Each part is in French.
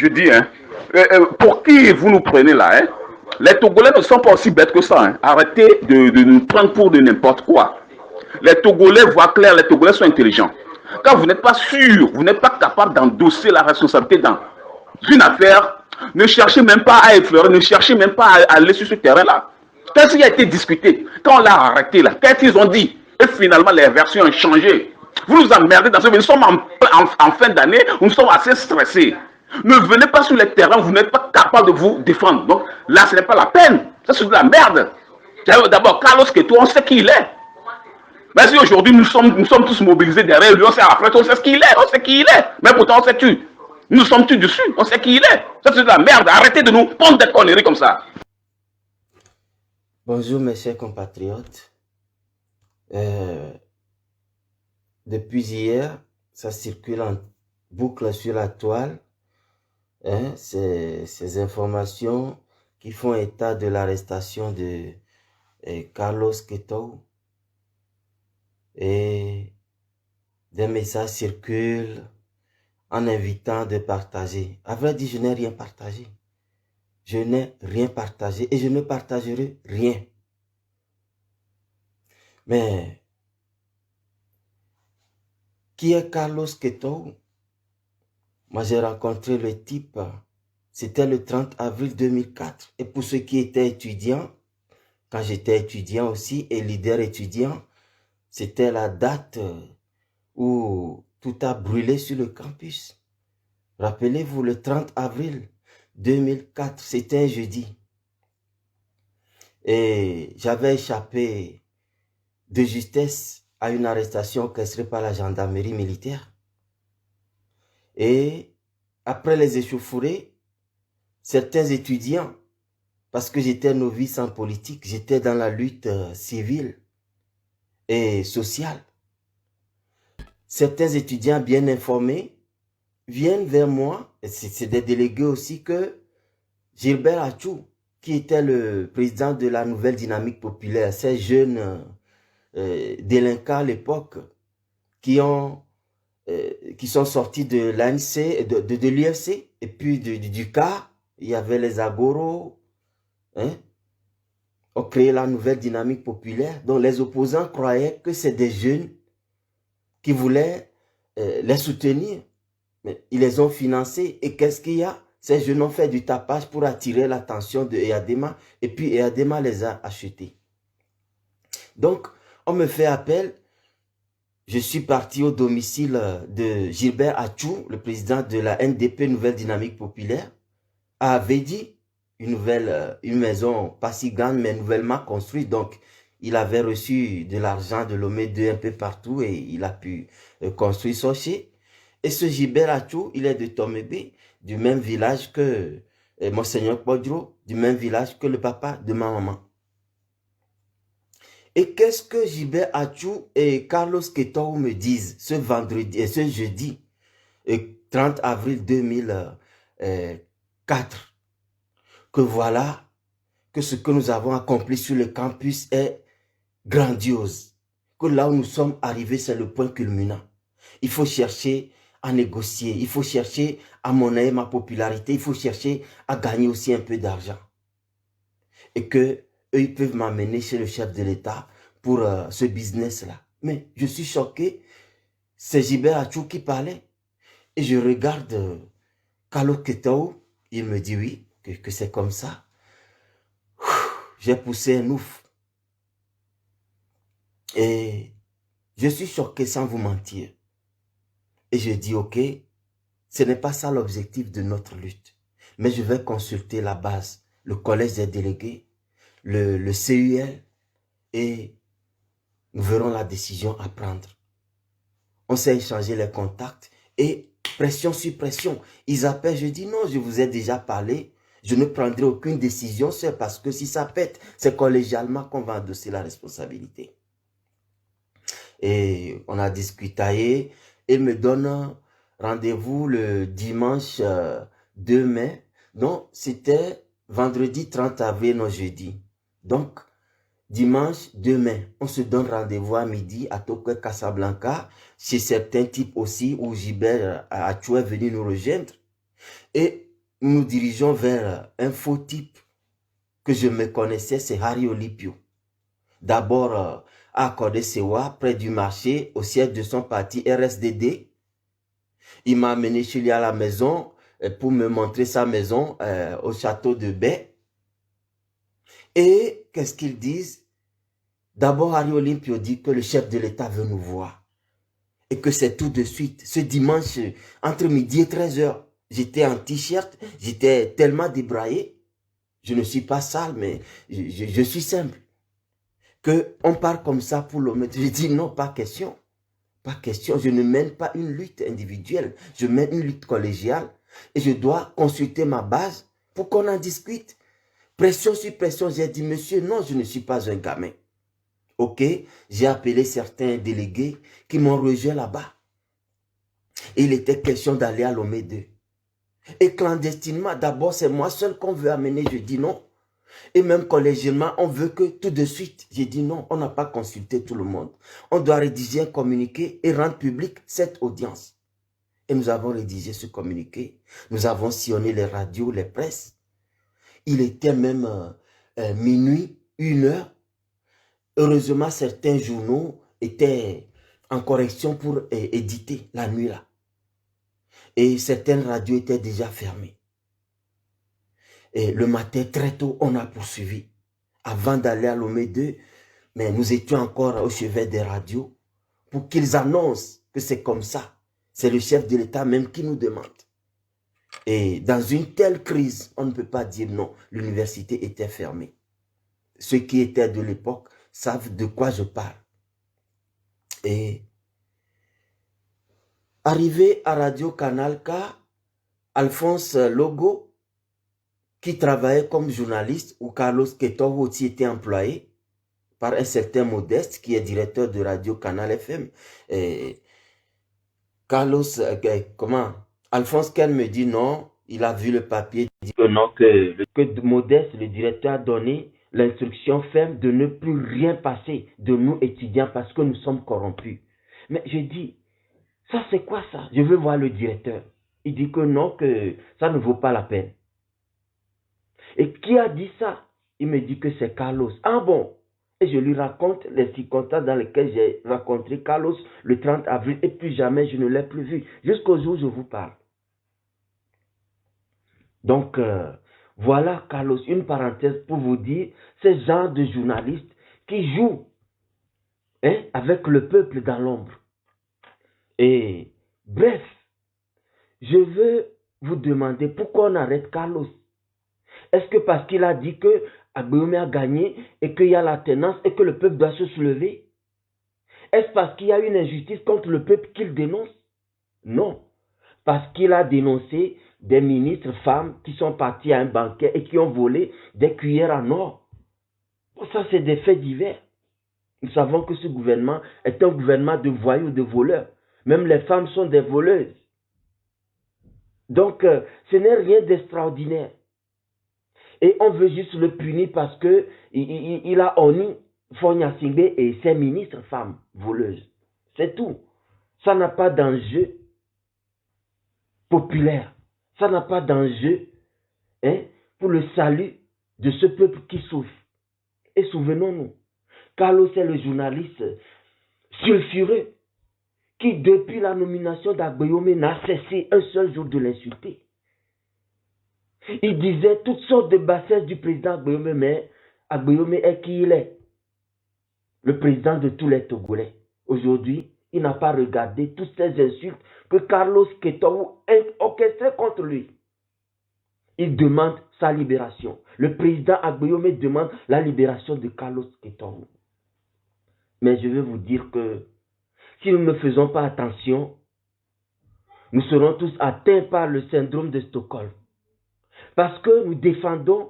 je dis, hein, pour qui vous nous prenez là, hein? Les Togolais ne sont pas aussi bêtes que ça. Hein. Arrêtez de nous prendre pour de n'importe quoi. Les Togolais voient clair, les Togolais sont intelligents. Quand vous n'êtes pas sûr, vous n'êtes pas capable d'endosser la responsabilité dans une affaire, ne cherchez même pas à effleurer, ne cherchez même pas à aller sur ce terrain-là. Qu'est-ce qui a été discuté? Quand on l'a arrêté là, qu'est-ce qu'ils ont dit? Et finalement, les versions ont changé. Vous nous emmerdez dans ce... Nous sommes en fin d'année, nous sommes assez stressés. Ne venez pas sur les terrains, vous n'êtes pas capable de vous défendre. Donc là, ce n'est pas la peine. Ça, c'est de la merde. D'abord, Carlos Queto, on sait qui il est. Mais si aujourd'hui nous sommes tous mobilisés derrière lui, on sait après, on sait ce qu'il est, on sait qui il est. Mais pourtant, on sait tu. Nous sommes tous dessus, on sait qui il est. Ça, c'est de la merde. Arrêtez de nous prendre des conneries comme ça. Bonjour mes chers compatriotes. Depuis hier, ça circule en boucle sur la toile. Hein, ces informations qui font état de l'arrestation de Carlos Queto. Et des messages circulent en invitant de partager. À vrai dire, je n'ai rien partagé. Je n'ai rien partagé et je ne partagerai rien. Mais qui est Carlos Queto? Moi, j'ai rencontré le type, c'était le 30 avril 2004. Et pour ceux qui étaient étudiants, quand j'étais étudiant aussi et leader étudiant, c'était la date où tout a brûlé sur le campus. Rappelez-vous, le 30 avril 2004, c'était un jeudi. Et j'avais échappé de justesse à une arrestation orchestrée par la gendarmerie militaire. Et après les échauffourées, certains étudiants, parce que j'étais novice en politique, j'étais dans la lutte civile et sociale. Certains étudiants bien informés viennent vers moi, et c'est des délégués aussi, que Gilbert Achou, qui était le président de la Nouvelle Dynamique Populaire, ces jeunes délinquants à l'époque, qui sont sortis de l'ANC, de l'UFC, et puis du CAR, il y avait les Agoro, hein, ont créé la Nouvelle Dynamique Populaire, dont les opposants croyaient que c'est des jeunes qui voulaient les soutenir. Mais ils les ont financés. Et qu'est-ce qu'il y a? Ces jeunes ont fait du tapage pour attirer l'attention de Eyadema. Et puis Eyadema les a achetés. Donc, on me fait appel. Je suis parti au domicile de Gilbert Achou, le président de la NDP, Nouvelle Dynamique Populaire, à Avedi, une maison pas si grande, mais nouvellement construite. Donc, il avait reçu de l'argent de l'OME 2 un peu partout et il a pu construire son chez. Et ce Gilbert Achou, il est de Tomébé, du même village que Monseigneur Podro, du même village que le papa de ma maman. Et qu'est-ce que Gilbert Achou et Carlos Queto me disent ce vendredi et ce jeudi, 30 avril 2004, que voilà, que ce que nous avons accompli sur le campus est grandiose, que là où nous sommes arrivés, c'est le point culminant. Il faut chercher à négocier, il faut chercher à monnayer ma popularité, il faut chercher à gagner aussi un peu d'argent. Et que eux, ils peuvent m'amener chez le chef de l'État pour ce business-là. Mais je suis choqué, c'est Gilbert Achou qui parlait. Et je regarde Carlos Queto, il me dit oui, que c'est comme ça. J'ai poussé un ouf. Et je suis choqué sans vous mentir. Et je dis, ok, ce n'est pas ça l'objectif de notre lutte. Mais je vais consulter la base, le collège des délégués, le CUL, et nous verrons la décision à prendre. On s'est échangé les contacts et pression sur pression. Ils appellent, je dis non, je vous ai déjà parlé. Je ne prendrai aucune décision, c'est parce que si ça pète, c'est collégialement qu'on va endosser la responsabilité. Et on a discuté. Il me donne rendez-vous le dimanche 2 mai. Non, c'était vendredi 30 avril, non jeudi. Donc, dimanche 2 mai, on se donne rendez-vous à midi à Tokyo Casablanca, chez certains types aussi, où Gilbert Achou est venu nous rejoindre. Et nous nous dirigeons vers un faux type que je me connaissais, c'est Harry Olipio. D'abord, à Accordé-Sewa, près du marché, au siège de son parti RSDD. Il m'a amené chez lui à la maison pour me montrer sa maison au château de Baie. Et qu'est-ce qu'ils disent? D'abord, Harry Olympio dit que le chef de l'État veut nous voir. Et que c'est tout de suite. Ce dimanche, entre midi et 13h, j'étais en t-shirt, j'étais tellement débraillé. Je ne suis pas sale, mais je suis simple. Qu'on parle comme ça pour le mettre. Je dis non, pas question. Pas question. Je ne mène pas une lutte individuelle. Je mène une lutte collégiale. Et je dois consulter ma base pour qu'on en discute. Pression sur pression, j'ai dit, monsieur, non, je ne suis pas un gamin. Ok, j'ai appelé certains délégués qui m'ont rejoint là-bas. Et il était question d'aller à Lomé 2. Et clandestinement, d'abord, c'est moi seul qu'on veut amener. Je dis non. Et même collégialement, on veut que tout de suite. J'ai dit non, on n'a pas consulté tout le monde. On doit rédiger un communiqué et rendre public cette audience. Et nous avons rédigé ce communiqué. Nous avons sillonné les radios, les presses. Il était même minuit, 1h. Heureusement, certains journaux étaient en correction pour éditer la nuit là. Et certaines radios étaient déjà fermées. Et le matin, très tôt, on a poursuivi. Avant d'aller à Lomé 2, mais nous étions encore au chevet des radios pour qu'ils annoncent que c'est comme ça. C'est le chef de l'État même qui nous demande. Et dans une telle crise, on ne peut pas dire non. L'université était fermée. Ceux qui étaient de l'époque savent de quoi je parle. Et arrivé à Radio Canal K, Alphonse Logo, qui travaillait comme journaliste, ou Carlos Ketor aussi était employé par un certain Modeste, qui est directeur de Radio Canal FM. Et Alphonse Ken me dit non, il a vu le papier, il dit que non, que Modeste, le directeur, a donné l'instruction ferme de ne plus rien passer de nous étudiants parce que nous sommes corrompus. Mais je dis, ça c'est quoi ça? Je veux voir le directeur. Il dit que non, que ça ne vaut pas la peine. Et qui a dit ça? Il me dit que c'est Carlos. Ah bon? Et je lui raconte les circonstances dans lesquelles j'ai rencontré Carlos le 30 avril et plus jamais je ne l'ai plus vu. Jusqu'au jour où je vous parle. Donc, voilà Carlos, une parenthèse pour vous dire, ce genre de journalistes qui jouent avec le peuple dans l'ombre. Et bref, je veux vous demander pourquoi on arrête Carlos. Est-ce que parce qu'il a dit que Agbéomé a gagné et qu'il y a la tenance et que le peuple doit se soulever? Est-ce parce qu'il y a une injustice contre le peuple qu'il dénonce? Non. Parce qu'il a dénoncé des ministres femmes qui sont partis à un banquet et qui ont volé des cuillères en or. Bon, ça, c'est des faits divers. Nous savons que ce gouvernement est un gouvernement de voyous, de voleurs. Même les femmes sont des voleuses. Donc, ce n'est rien d'extraordinaire. Et on veut juste le punir parce que il a honni Fonya Singbe et ses ministres femmes voleuses. C'est tout. Ça n'a pas d'enjeu populaire. Ça n'a pas d'enjeu pour le salut de ce peuple qui souffre. Et souvenons-nous, Carlos est le journaliste sulfureux qui, depuis la nomination d'Agbéomé, n'a cessé un seul jour de l'insulter. Il disait toutes sortes de bassesses du président Agbéomé, mais Agbéomé est qui il est. Le président de tous les Togolais. Aujourd'hui, il n'a pas regardé toutes ces insultes que Carlos Ketor a orchestrées contre lui. Il demande sa libération. Le président Agbéomé demande la libération de Carlos Ketor. Mais je vais vous dire que si nous ne faisons pas attention, nous serons tous atteints par le syndrome de Stockholm. Parce que nous défendons,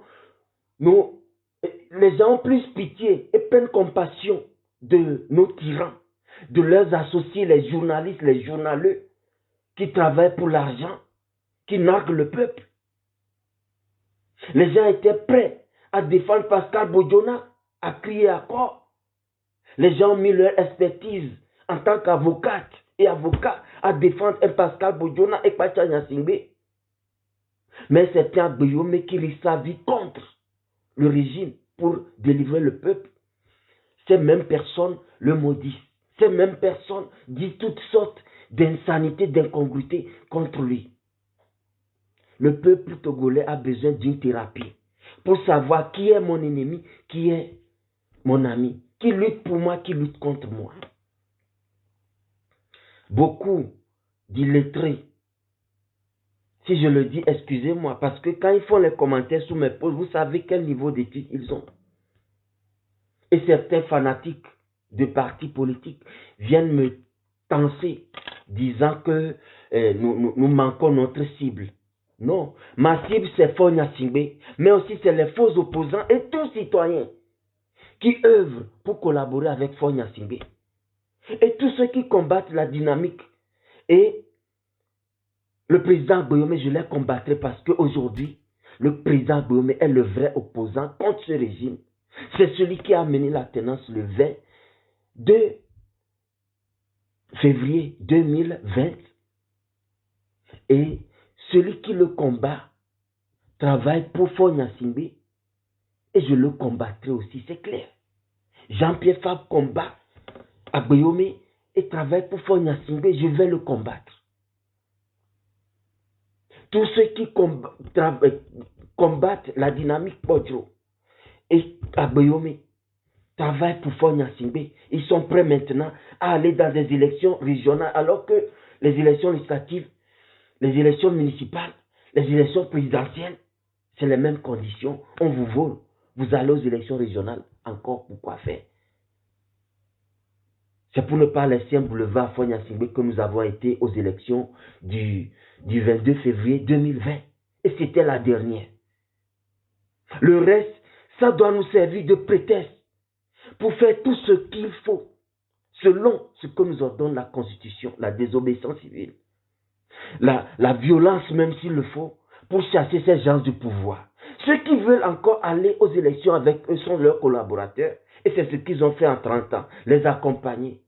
les gens ont plus pitié et prennent compassion de nos tyrans, de leurs associés, les journalistes, les journaleux, qui travaillent pour l'argent, qui narguent le peuple. Les gens étaient prêts à défendre Pascal Bodjona, à crier à corps. Les gens ont mis leur expertise en tant qu'avocate et avocat à défendre un Pascal Bodjona et Pacha Nyasingbe. Mais c'est Pierre Guillaume qui risque sa vie contre le régime pour délivrer le peuple. Ces mêmes personnes le maudissent. Ces mêmes personnes disent toutes sortes d'insanités, d'incongruités contre lui. Le peuple togolais a besoin d'une thérapie pour savoir qui est mon ennemi, qui est mon ami, qui lutte pour moi, qui lutte contre moi. Beaucoup d'illettrés, si je le dis, excusez-moi, parce que quand ils font les commentaires sous mes posts, vous savez quel niveau d'études ils ont. Et certains fanatiques de partis politiques viennent me tenser, disant que nous manquons notre cible. Non, ma cible c'est Fogna Singbe, mais aussi c'est les faux opposants et tous citoyens qui œuvrent pour collaborer avec Fogna Singbe. Et tous ceux qui combattent la dynamique. Et le président Guillaume, je les combattrai parce qu'aujourd'hui, le président Guillaume est le vrai opposant contre ce régime. C'est celui qui a mené la tenance le 22 février 2020. Et celui qui le combat travaille pour Fogna Singbe. Et je le combattrai aussi, c'est clair. Jean-Pierre Fabre combat à Guillaume et travaille pour Fogna Singbe, je vais le combattre. Tous ceux qui combattent la dynamique Podjo et à Guillaume travaillent pour Fogna Singbe, ils sont prêts maintenant à aller dans des élections régionales alors que les élections législatives, les élections municipales, les élections présidentielles, c'est les mêmes conditions. On vous vole. Vous allez aux élections régionales. Encore pourquoi faire? C'est pour ne pas laisser un boulevard à Fogna Singbe que nous avons été aux élections du 22 février 2020. Et c'était la dernière. Le reste, ça doit nous servir de prétexte pour faire tout ce qu'il faut, selon ce que nous ordonne la Constitution, la désobéissance civile, la violence même s'il le faut, pour chasser ces gens du pouvoir. Ceux qui veulent encore aller aux élections avec eux sont leurs collaborateurs. Et c'est ce qu'ils ont fait en 30 ans, les accompagner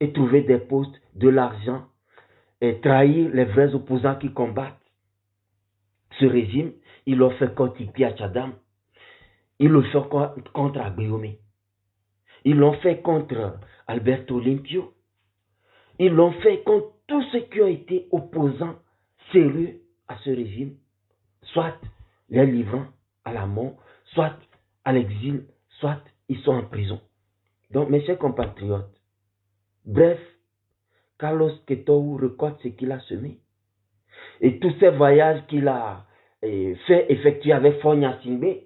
et trouver des postes, de l'argent, et trahir les vrais opposants qui combattent ce régime. Ils l'ont fait contre Ipi Tchadam, ils l'ont fait contre Aguillaume, ils l'ont fait contre Alberto Olympio, ils l'ont fait contre tous ceux qui ont été opposants sérieux à ce régime, soit les livrant à la mort, soit à l'exil, soit ils sont en prison. Donc, mes chers compatriotes, bref, Carlos Ketou récolte ce qu'il a semé. Et tous ces voyages qu'il a fait effectuer avec Fogna Singbe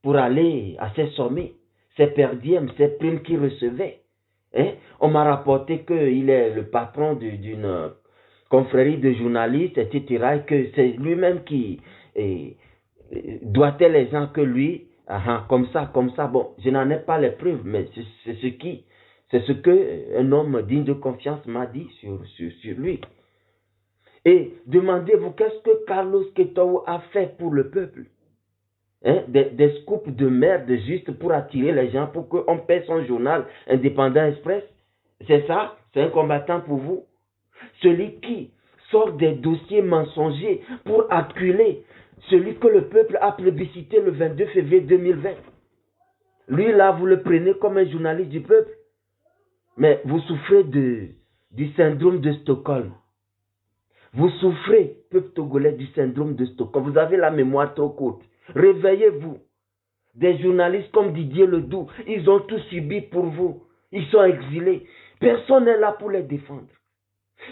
pour aller à ces sommets, ces perdièmes, ces primes qu'il recevait. Hein? On m'a rapporté qu'il est le patron d'une confrérie de journalistes, etc. Et que c'est lui-même qui doigtait les gens que lui, comme ça. Bon, je n'en ai pas les preuves, mais c'est ce que un homme digne de confiance m'a dit sur lui. Et demandez-vous, qu'est-ce que Carlos Ketou a fait pour le peuple? Hein? Des scoops de merde juste pour attirer les gens, pour qu'on paie son journal Indépendant Express. C'est ça? C'est un combattant pour vous? Celui qui sort des dossiers mensongers pour acculer celui que le peuple a plébiscité le 22 février 2020. Lui là, vous le prenez comme un journaliste du peuple. Mais vous souffrez du syndrome de Stockholm. Vous souffrez, peuple togolais, du syndrome de Stockholm. Vous avez la mémoire trop courte. Réveillez-vous. Des journalistes comme Didier Ledoux, ils ont tout subi pour vous. Ils sont exilés. Personne n'est là pour les défendre.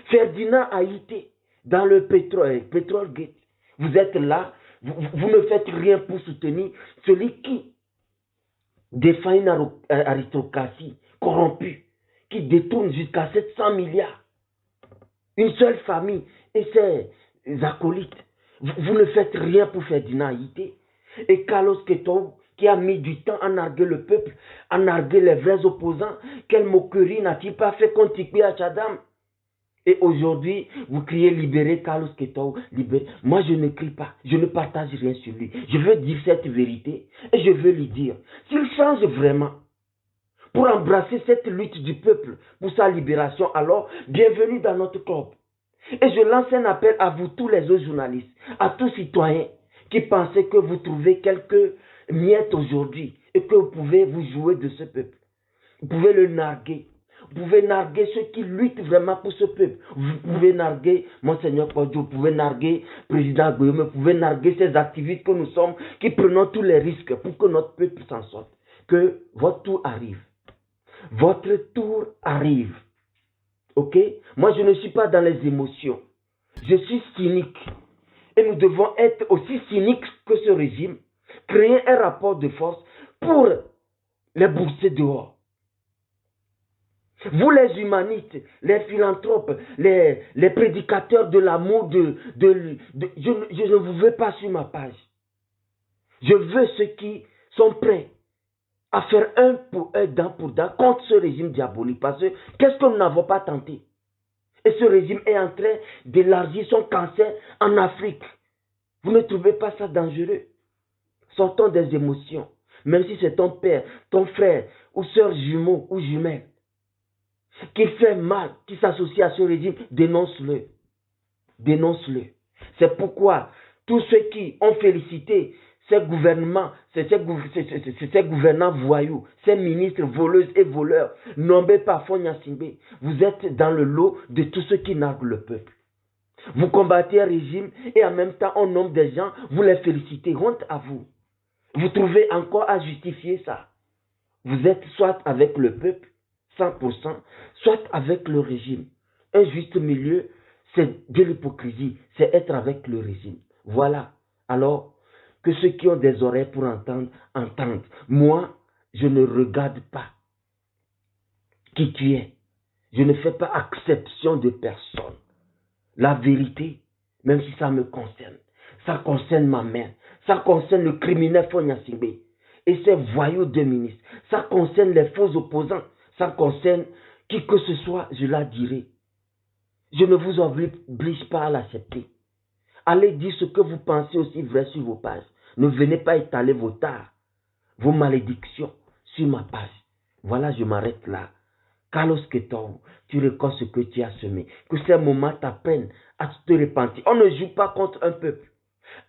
Ferdinand Haïté, dans le pétrole gate, vous êtes là, vous ne faites rien pour soutenir celui qui défend une aristocratie corrompue, qui détourne jusqu'à 700 milliards. Une seule famille et ses acolytes. Vous ne faites rien pour Ferdinand Haïté. Et Carlos Ketou, qui a mis du temps à narguer le peuple, à narguer les vrais opposants, quelle moquerie n'a-t-il pas fait contre Ipi Tchadam? Et aujourd'hui, vous criez libérer Carlos Ketou, libérer. Moi, je ne crie pas, je ne partage rien sur lui. Je veux dire cette vérité et je veux lui dire, s'il change vraiment pour embrasser cette lutte du peuple pour sa libération, alors bienvenue dans notre club. Et je lance un appel à vous, tous les autres journalistes, à tous citoyens qui pensaient que vous trouvez quelques miettes aujourd'hui et que vous pouvez vous jouer de ce peuple. Vous pouvez le narguer. Vous pouvez narguer ceux qui luttent vraiment pour ce peuple. Vous pouvez narguer Monseigneur Kodjo, vous pouvez narguer Président Guillaume, vous pouvez narguer ces activistes que nous sommes, qui prenons tous les risques pour que notre peuple s'en sorte. Que votre tour arrive. Votre tour arrive. Ok? Moi, je ne suis pas dans les émotions. Je suis cynique. Et nous devons être aussi cyniques que ce régime. Créer un rapport de force pour les bourser dehors. Vous les humanistes, les philanthropes, les prédicateurs de l'amour, je ne vous veux pas sur ma page. Je veux ceux qui sont prêts à faire un pour un, dent pour dent contre ce régime diabolique. Parce que qu'est-ce que nous n'avons pas tenté? Et ce régime est en train d'élargir son cancer en Afrique. Vous ne trouvez pas ça dangereux? Sortons des émotions. Même si c'est ton père, ton frère, ou soeur jumeau ou jumelle, qui fait mal, qui s'associe à ce régime, dénonce-le. Dénonce-le. C'est pourquoi tous ceux qui ont félicité ces gouvernements, ces gouvernants voyous, ces ministres voleuses et voleurs, nommés par Fonya Singbe, vous êtes dans le lot de tous ceux qui narguent le peuple. Vous combattez un régime et en même temps on nomme des gens, vous les félicitez, honte à vous. Vous trouvez encore à justifier ça. Vous êtes soit avec le peuple, 100%, soit avec le régime. Un juste milieu, c'est de l'hypocrisie, c'est être avec le régime. Voilà. Alors, que ceux qui ont des oreilles pour entendre, entendent. Moi, je ne regarde pas qui tu es. Je ne fais pas exception de personne. La vérité, même si ça me concerne, ça concerne ma mère, ça concerne le criminel Fonya Singbe et ses voyous de ministres, ça concerne les faux opposants, ça concerne qui que ce soit, je la dirai. Je ne vous oblige pas à l'accepter. Allez dire ce que vous pensez aussi vrai sur vos pages. Ne venez pas étaler vos tares, vos malédictions sur ma page. Voilà, je m'arrête là. Carlos Ketou, tu récoltes ce que tu as semé. Que ces moments t'apprennent à te repentir. On ne joue pas contre un peuple.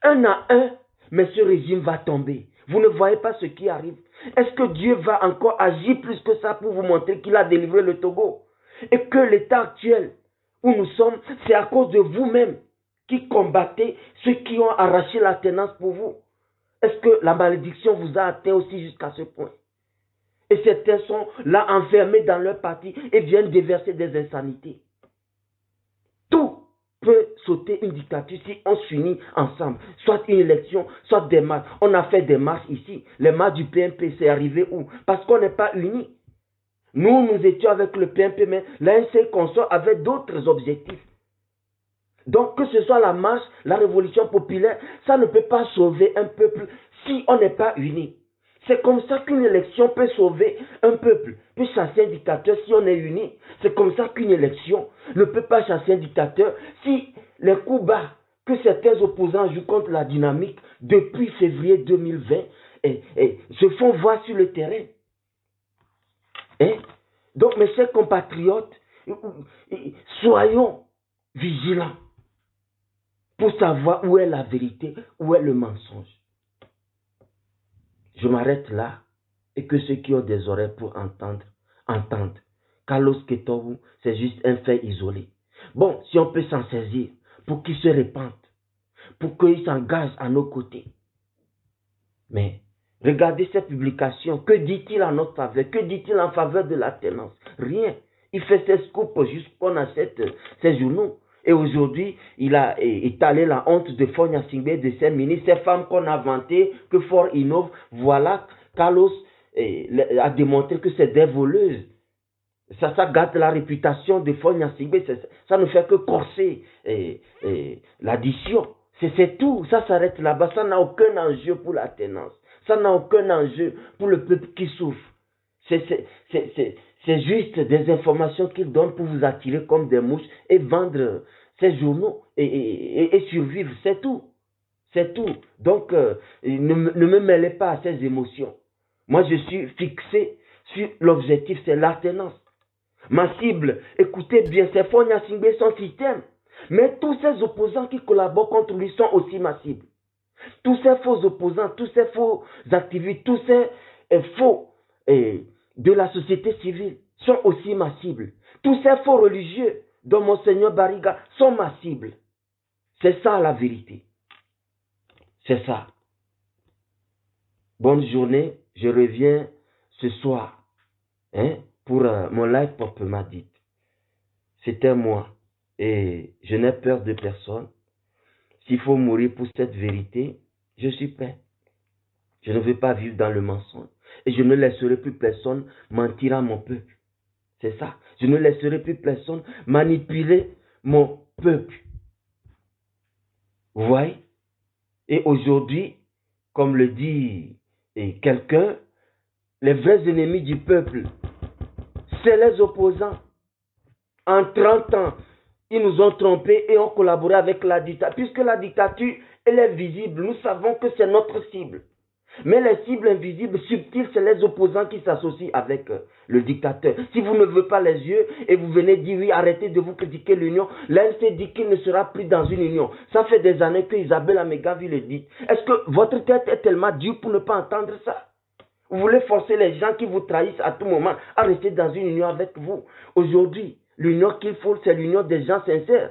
Un à un, mais ce régime va tomber. Vous ne voyez pas ce qui arrive. Est-ce que Dieu va encore agir plus que ça pour vous montrer qu'il a délivré le Togo? Et que l'état actuel où nous sommes, c'est à cause de vous-même qui combattez ceux qui ont arraché la tenance pour vous. Est-ce que la malédiction vous a atteint aussi jusqu'à ce point? Et certains sont là enfermés dans leur parti et viennent déverser des insanités. Tout peut sauter une dictature si on s'unit ensemble. Soit une élection, soit des marches. On a fait des marches ici. Les marches du PMP, c'est arrivé où? Parce qu'on n'est pas unis. Nous étions avec le PMP, mais l'ANC consort avait d'autres objectifs. Donc, que ce soit la marche, la révolution populaire, ça ne peut pas sauver un peuple si on n'est pas unis. C'est comme ça qu'une élection peut sauver un peuple, peut chasser un dictateur si on est unis. C'est comme ça qu'une élection ne peut pas chasser un dictateur si les coups bas que certains opposants jouent contre la dynamique depuis février 2020 se font voir sur le terrain. Donc, mes chers compatriotes, soyons vigilants pour savoir où est la vérité, où est le mensonge. Je m'arrête là et que ceux qui ont des oreilles pour entendre, entendent. Carlos Ketou, c'est juste un fait isolé. Bon, si on peut s'en saisir pour qu'ils se répandent, pour qu'ils s'engagent à nos côtés. Mais regardez cette publication. Que dit-il en notre faveur? Que dit-il en faveur de l'alternance? Rien. Il fait ses scoops juste qu'on achète ses journaux. Et aujourd'hui, il a étalé la honte de Fonya Singbe, de ses ministres, ces femmes qu'on a vantées, que Fort innove. Voilà, Carlos a démontré que c'est des voleuses. Ça gâte la réputation de Fonya Singbe. Ça ne fait que corser l'addition. C'est tout. Ça s'arrête là-bas. Ça n'a aucun enjeu pour la tenance. Ça n'a aucun enjeu pour le peuple qui souffre. C'est juste des informations qu'il donne pour vous attirer comme des mouches et vendre ces journaux et survivre. C'est tout. C'est tout. Donc, ne me mêlez pas à ces émotions. Moi, je suis fixé sur l'objectif, c'est l'alternance. Ma cible, écoutez bien, c'est Fonya Singbe, son système. Mais tous ces opposants qui collaborent contre lui sont aussi ma cible. Tous ces faux opposants, tous ces faux activistes, tous ces faux de la société civile sont aussi ma cible. Tous ces faux religieux dont Monseigneur Bariga sont ma cible. C'est ça la vérité. C'est ça. Bonne journée. Je reviens ce soir pour mon live proprement dit. C'était moi. Et je n'ai peur de personne. S'il faut mourir pour cette vérité, je suis prêt. Je ne veux pas vivre dans le mensonge. Et je ne laisserai plus personne mentir à mon peuple. C'est ça. Je ne laisserai plus personne manipuler mon peuple. Vous voyez? Et aujourd'hui, comme le dit quelqu'un, les vrais ennemis du peuple, c'est les opposants. En 30 ans, ils nous ont trompés et ont collaboré avec la dictature. Puisque la dictature, elle est visible, nous savons que c'est notre cible. Mais les cibles invisibles, subtiles, c'est les opposants qui s'associent avec le dictateur. Si vous ne voulez pas les yeux et vous venez dire oui, arrêtez de vous critiquer l'union, l'ANC dit qu'il ne sera plus dans une union. Ça fait des années que Isabelle Amegavi le dit. Est-ce que votre tête est tellement dure pour ne pas entendre ça? Vous voulez forcer les gens qui vous trahissent à tout moment à rester dans une union avec vous. Aujourd'hui, l'union qu'il faut, c'est l'union des gens sincères.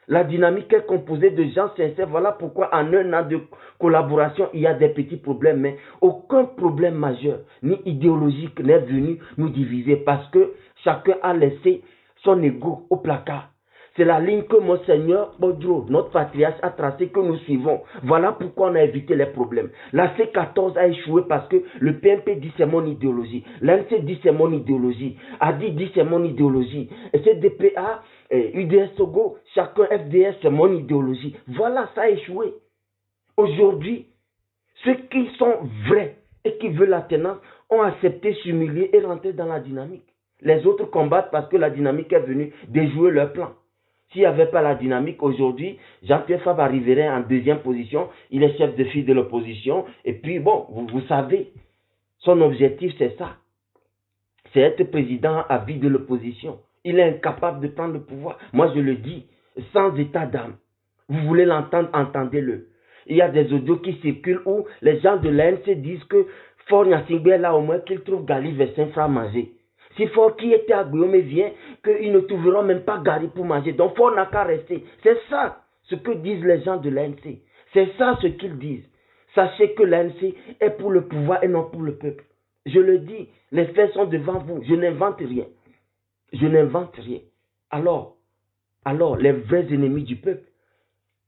La dynamique est composée de gens sincères. Voilà pourquoi en un an de collaboration, il y a des petits problèmes. Mais aucun problème majeur, ni idéologique, n'est venu nous diviser. Parce que chacun a laissé son ego au placard. C'est la ligne que Monseigneur Bodro, notre patriarche, a tracée, que nous suivons. Voilà pourquoi on a évité les problèmes. La C14 a échoué parce que le PMP dit c'est mon idéologie. L'ANC dit c'est mon idéologie. ADI dit c'est mon idéologie. Et CDPA, UDS Togo, chacun FDS, c'est mon idéologie. Voilà, ça a échoué. Aujourd'hui, ceux qui sont vrais et qui veulent la tenance ont accepté, s'humilier et rentrer dans la dynamique. Les autres combattent parce que la dynamique est venue déjouer leur plan. S'il n'y avait pas la dynamique aujourd'hui, Jean-Pierre Fabre arriverait en deuxième position. Il est chef de file de l'opposition. Et puis, bon, vous savez, son objectif, c'est ça. C'est être président à vie de l'opposition. Il est incapable de prendre le pouvoir. Moi, je le dis, sans état d'âme. Vous voulez l'entendre, entendez-le. Il y a des audios qui circulent où les gens de l'ANC disent que Fort Gnassingbé est là au moins qu'il trouve Gali Vessin à manger. Si Fort qui était à Guillaume vient, qu'ils ne trouveront même pas Gary pour manger. Donc Fort n'a qu'à rester. C'est ça ce que disent les gens de l'ANC. C'est ça ce qu'ils disent. Sachez que l'ANC est pour le pouvoir et non pour le peuple. Je le dis, les faits sont devant vous. Je n'invente rien. Je n'invente rien. Alors, les vrais ennemis du peuple,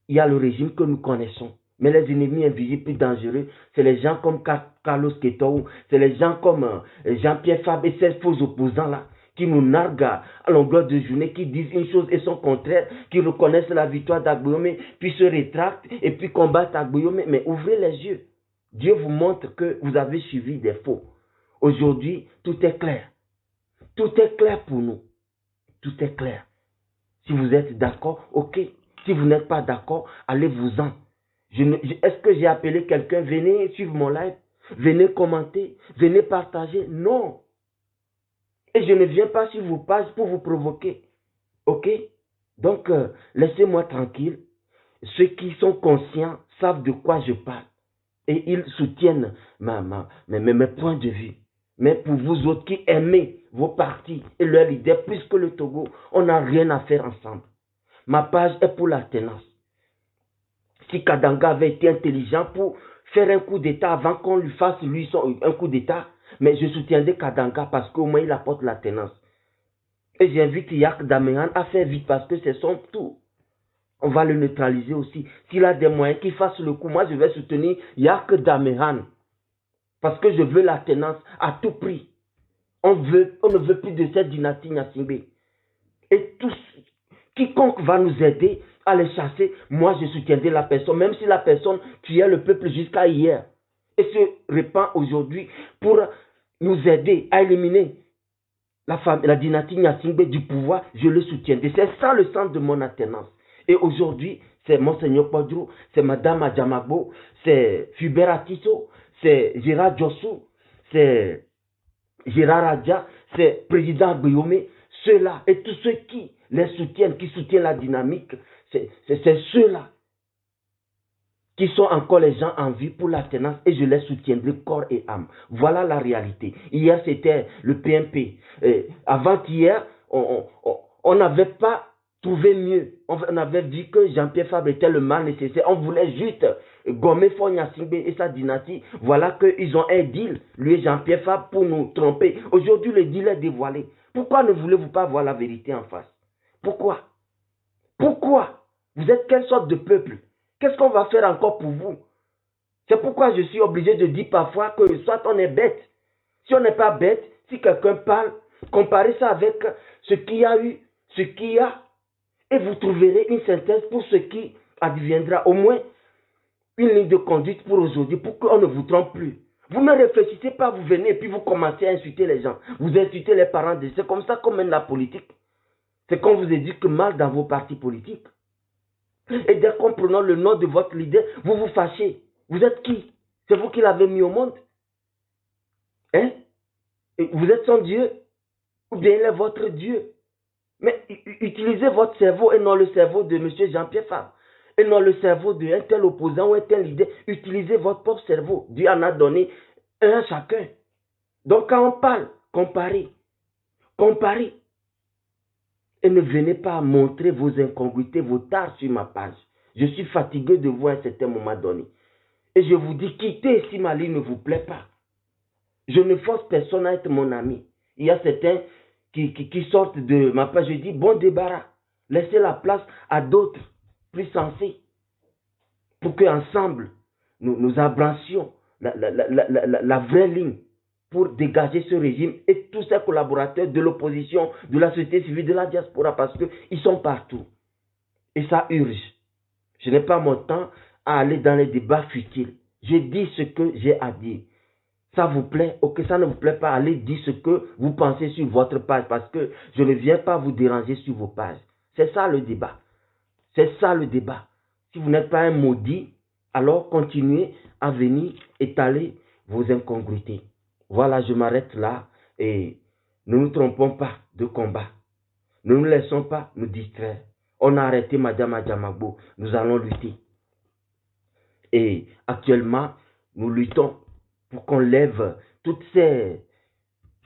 il y a le régime que nous connaissons. Mais les ennemis invisibles plus dangereux, c'est les gens comme Carlos Ketou, c'est les gens comme Jean-Pierre Fabre et ces faux opposants-là, qui nous narguent à longueur de journée, qui disent une chose et son contraire, qui reconnaissent la victoire d'Agbouyoumé, puis se rétractent et puis combattent Agbouyoumé. Mais ouvrez les yeux. Dieu vous montre que vous avez suivi des faux. Aujourd'hui, tout est clair. Tout est clair pour nous. Tout est clair. Si vous êtes d'accord, ok. Si vous n'êtes pas d'accord, allez-vous-en. Est-ce que j'ai appelé quelqu'un? Venez suivre mon live. Venez commenter. Venez partager. Non. Et je ne viens pas sur vos pages pour vous provoquer. Ok? Donc, laissez-moi tranquille. Ceux qui sont conscients savent de quoi je parle. Et ils soutiennent mes points de vue. Mais pour vous autres qui aimez vos partis et leurs leaders plus que le Togo, on n'a rien à faire ensemble. Ma page est pour la tenance. Si Kadanga avait été intelligent pour faire un coup d'État avant qu'on lui fasse lui un coup d'État, mais je soutiendrai Kadanga parce qu'au moins il apporte la tenance. Et j'invite Yak Damehan à faire vite parce que c'est son tour. On va le neutraliser aussi. S'il a des moyens qu'il fasse le coup, moi je vais soutenir Yak Damehan. Parce que je veux la tenance à tout prix. On ne veut plus de cette dynastie Gnassingbé. Et quiconque va nous aider à les chasser, moi je soutiendrai la personne, même si la personne tuait le peuple jusqu'à hier. Et se répand aujourd'hui pour nous aider à éliminer la dynastie Gnassingbé du pouvoir, je le soutiendrai. C'est ça le sens de mon alternance. Et aujourd'hui, c'est Monseigneur Podrou, c'est Madame Adjamagbo, c'est Fubert Atisso, c'est Gérard Djossou, c'est Gérard Adja, c'est Président Guillaume. ceux-là et tous ceux qui les soutiennent, qui soutiennent la dynamique, c'est ceux-là qui sont encore les gens en vie pour l'alternance et je les soutiendrai corps et âme. Voilà la réalité. Hier, c'était le PMP. Avant-hier, on n'avait pas trouvé mieux. On avait dit que Jean-Pierre Fabre était le mal nécessaire. On voulait juste gommer Fonya Singbe et sa dynastie. Voilà qu'ils ont un deal, lui et Jean-Pierre Fabre, pour nous tromper. Aujourd'hui, le deal est dévoilé. Pourquoi ne voulez-vous pas voir la vérité en face? Pourquoi? Pourquoi? Vous êtes quelle sorte de peuple? Qu'est-ce qu'on va faire encore pour vous? C'est pourquoi je suis obligé de dire parfois que soit on est bête. Si on n'est pas bête, si quelqu'un parle, comparez ça avec ce qu'il y a eu, ce qu'il y a, et vous trouverez une synthèse pour ce qui adviendra. Au moins, une ligne de conduite pour aujourd'hui, pour qu'on ne vous trompe plus. Vous ne réfléchissez pas, vous venez et puis vous commencez à insulter les gens. Vous insultez les parents. C'est comme ça qu'on mène la politique. C'est qu'on vous éduque mal dans vos partis politiques. Et dès qu'on prononce le nom de votre leader, vous vous fâchez. Vous êtes qui? C'est vous qui l'avez mis au monde? Hein? Et vous êtes son Dieu? Ou bien il est votre Dieu? Mais utilisez votre cerveau et non le cerveau de M. Jean-Pierre Fabre. Et non le cerveau d'un tel opposant ou un tel leader. Utilisez votre propre cerveau. Dieu en a donné un à chacun. Donc quand on parle, comparez. Comparez. Et ne venez pas montrer vos incongruités, vos tares sur ma page. Je suis fatigué de vous à un certain moment donné. Et je vous dis, quittez si ma ligne ne vous plaît pas. Je ne force personne à être mon ami. Il y a certains qui sortent de ma page. Je dis, bon débarras. Laissez la place à d'autres plus sensés. Pour qu'ensemble, nous abrancions la vraie ligne pour dégager ce régime et tous ces collaborateurs de l'opposition, de la société civile, de la diaspora, parce qu'ils sont partout. Et ça urge. Je n'ai pas mon temps à aller dans les débats futiles. Je dis ce que j'ai à dire. Ça vous plaît, ok, ça ne vous plaît pas, allez dire ce que vous pensez sur votre page, parce que je ne viens pas vous déranger sur vos pages. C'est ça le débat. C'est ça le débat. Si vous n'êtes pas un maudit, alors continuez à venir étaler vos incongruités. Voilà, je m'arrête là et ne nous trompons pas de combat. Ne nous laissons pas nous distraire. On a arrêté Madame Adjamagbo, nous allons lutter. Et actuellement, nous luttons pour qu'on lève toutes ces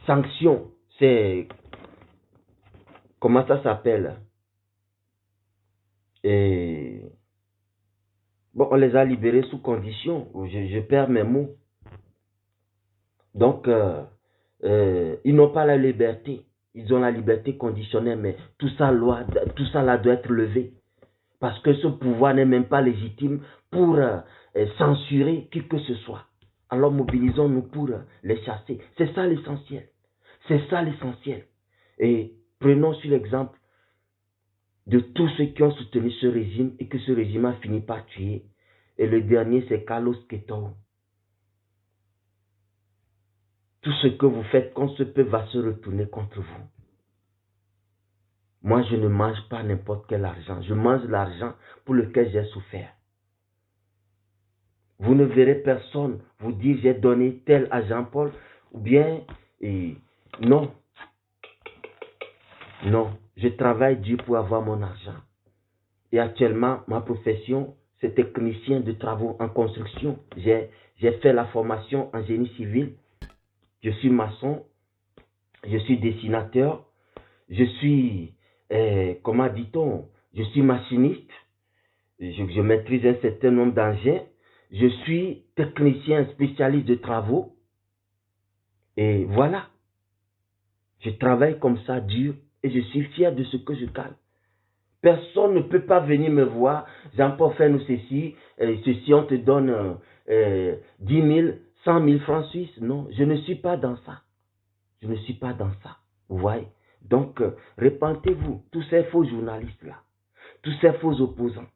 sanctions, comment ça s'appelle? Et bon, on les a libérés sous condition, je perds mes mots. Donc, ils n'ont pas la liberté. Ils ont la liberté conditionnelle, mais tout ça là doit être levé. Parce que ce pouvoir n'est même pas légitime pour censurer qui que ce soit. Alors mobilisons-nous pour les chasser. C'est ça l'essentiel. C'est ça l'essentiel. Et prenons sur l'exemple de tous ceux qui ont soutenu ce régime et que ce régime a fini par tuer. Et le dernier, c'est Carlos Queiroz. Tout ce que vous faites contre ce peuple va se retourner contre vous. Moi, je ne mange pas n'importe quel argent. Je mange l'argent pour lequel j'ai souffert. Vous ne verrez personne vous dire j'ai donné tel à Jean-Paul ou bien non. Non, je travaille dur pour avoir mon argent. Et actuellement, ma profession, c'est technicien de travaux en construction. J'ai fait la formation en génie civil. Je suis maçon, je suis dessinateur, je suis, comment dit-on, je suis machiniste, je maîtrise un certain nombre d'engins, je suis technicien spécialiste de travaux, et voilà, je travaille comme ça dur, et je suis fier de ce que je gagne. Personne ne peut pas venir me voir, Jean-Paul, fais-nous ceci, on te donne 10 000, 100 000 francs suisses. Non, je ne suis pas dans ça. Je ne suis pas dans ça. Vous voyez? Donc, répentez-vous, tous ces faux journalistes-là, tous ces faux opposants,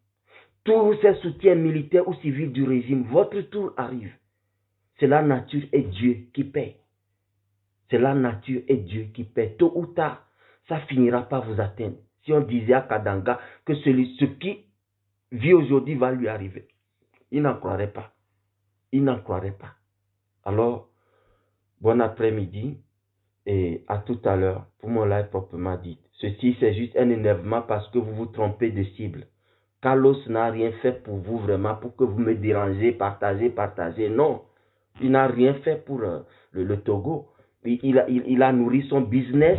tous ces soutiens militaires ou civils du régime, votre tour arrive. C'est la nature et Dieu qui paie. C'est la nature et Dieu qui paie. Tôt ou tard, ça finira par vous atteindre. Si on disait à Kadanga que ce qui vit aujourd'hui va lui arriver, il n'en croirait pas. Il n'en croirait pas. Alors, bon après-midi. Et à tout à l'heure pour mon live proprement dit. Ceci, c'est juste un énervement parce que vous vous trompez de cible. Carlos n'a rien fait pour vous vraiment, pour que vous me dérangez, partagez. Non, il n'a rien fait pour le Togo. Il a nourri son business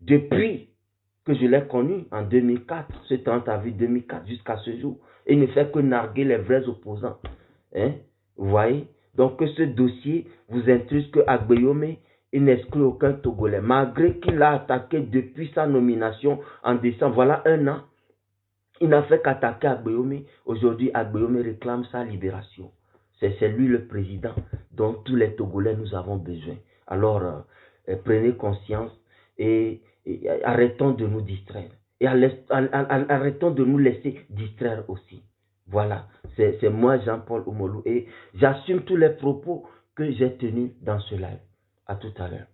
depuis que je l'ai connu en 2004, ce 30 avril 2004 jusqu'à ce jour. Et il ne fait que narguer les vrais opposants. Hein? Vous voyez? Donc que ce dossier vous intruse que Agbeyome, il n'exclut aucun Togolais. Malgré qu'il a attaqué depuis sa nomination en décembre, voilà un an, il n'a fait qu'attaquer Agbeyome. Aujourd'hui, Agbeyome réclame sa libération. C'est lui le président dont tous les Togolais nous avons besoin. Alors, prenez conscience et arrêtons de nous distraire. Et arrêtons de nous laisser distraire aussi. Voilà, c'est moi Jean-Paul Oumolou et j'assume tous les propos que j'ai tenus dans ce live. À tout à l'heure.